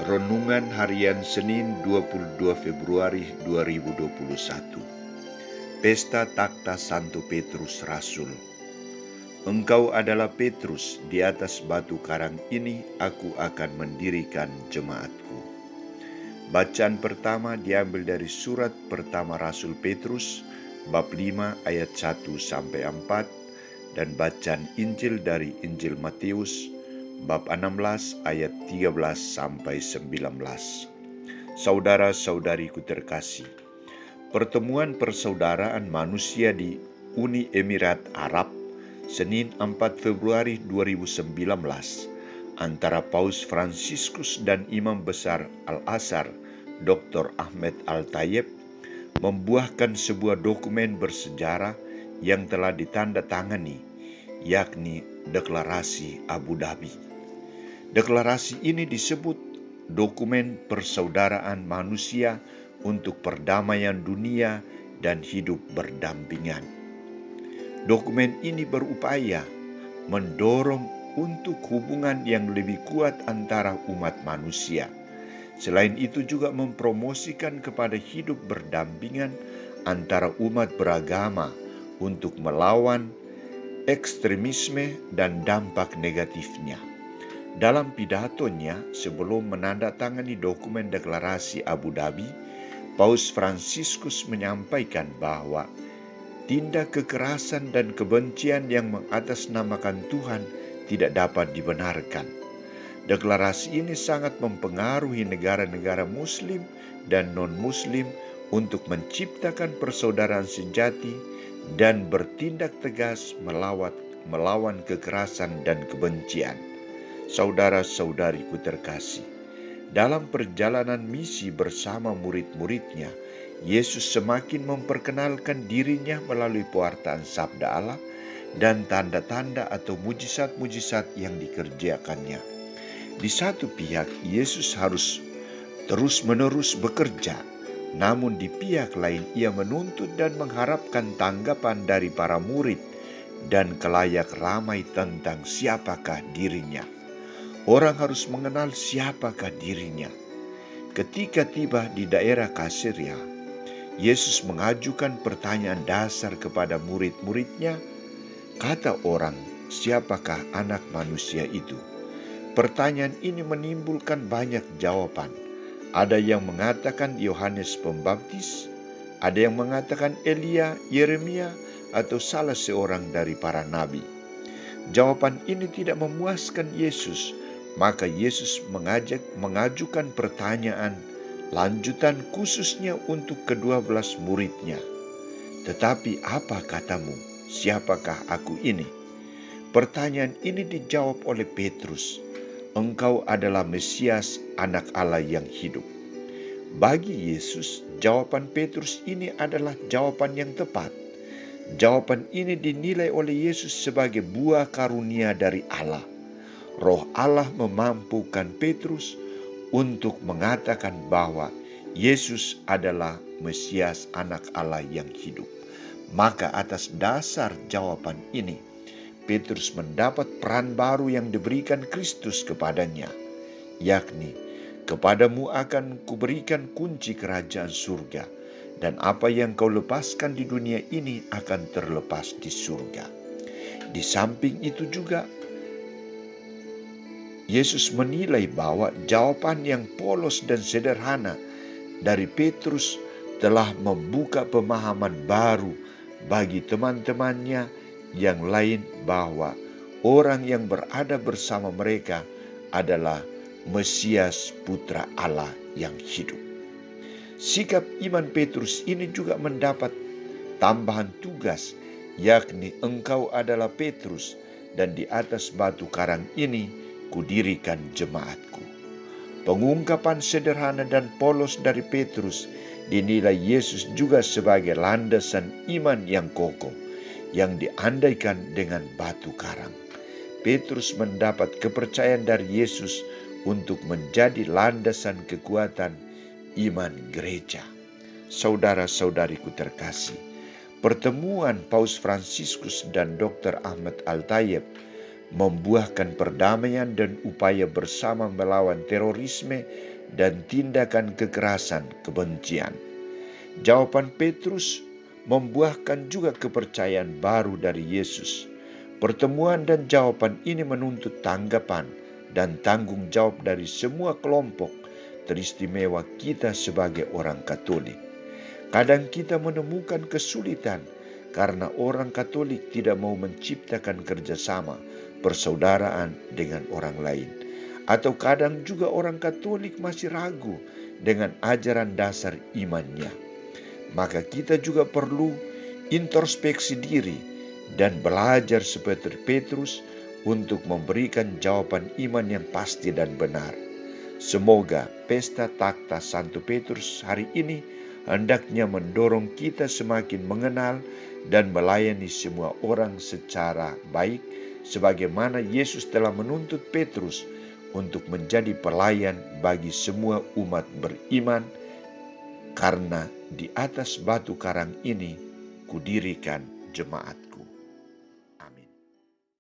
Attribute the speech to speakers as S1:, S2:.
S1: Renungan Harian Senin 22 Februari 2021. Pesta Takhta Santo Petrus Rasul. Engkau adalah Petrus, di atas batu karang ini aku akan mendirikan jemaatku. Bacaan pertama diambil dari surat pertama Rasul Petrus, bab 5 ayat 1-4, dan bacaan Injil dari Injil Matius, bab 16 ayat 13-19. Saudara-saudariku terkasih, pertemuan persaudaraan manusia di Uni Emirat Arab, Senin 4 Februari 2019, antara Paus Fransiskus dan Imam Besar Al-Azhar, Dr. Ahmed Al-Tayeb, membuahkan sebuah dokumen bersejarah yang telah ditandatangani, yakni Deklarasi Abu Dhabi. Deklarasi ini disebut dokumen persaudaraan manusia untuk perdamaian dunia dan hidup berdampingan. Dokumen ini berupaya mendorong untuk hubungan yang lebih kuat antara umat manusia. Selain itu juga mempromosikan kepada hidup berdampingan antara umat beragama untuk melawan ekstremisme dan dampak negatifnya. Dalam pidatonya sebelum menandatangani dokumen deklarasi Abu Dhabi, Paus Fransiskus menyampaikan bahwa tindak kekerasan dan kebencian yang mengatasnamakan Tuhan tidak dapat dibenarkan. Deklarasi ini sangat mempengaruhi negara-negara Muslim dan non-Muslim untuk menciptakan persaudaraan sejati dan bertindak tegas melawan kekerasan dan kebencian. Saudara-saudariku terkasih, dalam perjalanan misi bersama murid-muridnya, Yesus semakin memperkenalkan dirinya melalui pewartaan sabda Allah dan tanda-tanda atau mujizat-mujizat yang dikerjakannya. Di satu pihak, Yesus harus terus-menerus bekerja, namun di pihak lain ia menuntut dan mengharapkan tanggapan dari para murid dan kelayak ramai tentang siapakah dirinya. Orang harus mengenal siapakah dirinya. Ketika tiba di daerah Kaisarea, Yesus mengajukan pertanyaan dasar kepada murid-muridnya. Kata orang, siapakah anak manusia itu? Pertanyaan ini menimbulkan banyak jawaban. Ada yang mengatakan Yohanes Pembaptis, ada yang mengatakan Elia, Yeremia, atau salah seorang dari para nabi. Jawaban ini tidak memuaskan Yesus, maka Yesus mengajukan pertanyaan lanjutan khususnya untuk ke-12 muridnya. Tetapi apa katamu? Siapakah aku ini? Pertanyaan ini dijawab oleh Petrus. Engkau adalah Mesias, anak Allah yang hidup. Bagi Yesus, jawaban Petrus ini adalah jawaban yang tepat. Jawaban ini dinilai oleh Yesus sebagai buah karunia dari Allah. Roh Allah memampukan Petrus untuk mengatakan bahwa Yesus adalah Mesias, anak Allah yang hidup. Maka atas dasar jawaban ini, Petrus mendapat peran baru yang diberikan Kristus kepadanya, yakni, kepadamu akan kuberikan kunci kerajaan surga, dan apa yang kau lepaskan di dunia ini akan terlepas di surga. Di samping itu juga, Yesus menilai bahwa jawaban yang polos dan sederhana dari Petrus telah membuka pemahaman baru bagi teman-temannya yang lain bahwa orang yang berada bersama mereka adalah Mesias, Putra Allah yang hidup. Sikap iman Petrus ini juga mendapat tambahan tugas, yakni engkau adalah Petrus, dan di atas batu karang ini kudirikan jemaatku. Pengungkapan sederhana dan polos dari Petrus dinilai Yesus juga sebagai landasan iman yang kokoh, yang diandaikan dengan batu karang. Petrus mendapat kepercayaan dari Yesus untuk menjadi landasan kekuatan iman gereja. Saudara-saudariku terkasih, pertemuan Paus Fransiskus dan Dr. Ahmed Al-Tayeb membuahkan perdamaian dan upaya bersama melawan terorisme dan tindakan kekerasan kebencian. Jawaban Petrus membuahkan juga kepercayaan baru dari Yesus. Pertemuan dan jawaban ini menuntut tanggapan dan tanggung jawab dari semua kelompok, teristimewa kita sebagai orang Katolik. Kadang kita menemukan kesulitan karena orang Katolik tidak mau menciptakan kerjasama, persaudaraan dengan orang lain. Atau kadang juga orang Katolik masih ragu dengan ajaran dasar imannya. Maka kita juga perlu introspeksi diri dan belajar seperti Petrus untuk memberikan jawaban iman yang pasti dan benar. Semoga pesta takhta Santo Petrus hari ini hendaknya mendorong kita semakin mengenal dan melayani semua orang secara baik, sebagaimana Yesus telah menuntut Petrus untuk menjadi pelayan bagi semua umat beriman, karena di atas batu karang ini kudirikan jemaat.